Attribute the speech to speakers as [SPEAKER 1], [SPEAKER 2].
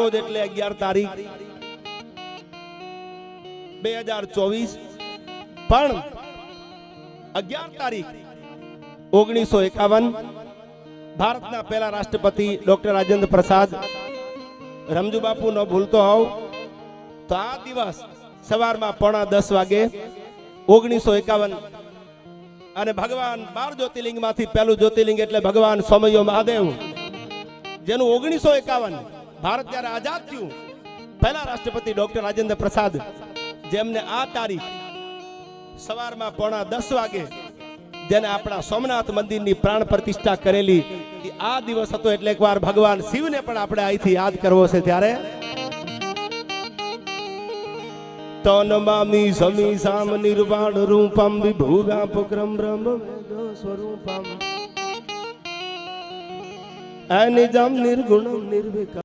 [SPEAKER 1] એટલે 11 તારીખ 2024 પણ 11 તારીખ 1951 ભારતના પહેલા રાષ્ટ્રપતિ ડોક્ટર રાજેન્દ્ર પ્રસાદ રમજુ બાપુ ન ભૂલતો હોવ તો આ દિવસ સવારમાં 9:30 વાગે 1951 અને ભગવાન 12 જ્યોતિર્લિંગમાંથી પહેલું જ્યોતિર્લિંગ એટલે ભગવાન સોમૈયો મહાદેવ જેનું 1951 ભારત જ્યારે આઝાદ થયું પહેલા રાષ્ટ્રપતિ ડોક્ટર રાજેન્દ્ર પ્રસાદ જેમને આ તારીખ સવારમાં 9:30 વાગે જેને આપણા સોમનાથ મંદિરની પ્રાણ પ્રતિષ્ઠા કરેલી આ દિવસ હતો એટલે એકવાર ભગવાન શિવને પણ આપણે અહીંથી યાદ કરવો છે ત્યારે તો નમામિ સમી સામ નિર્વાણ રૂપમ વિભુવ્યાપક્રમ બ્રહ્મ વેદ સ્વરૂપમ અનિજમ નિર્ગુણમ નિર્વિકાર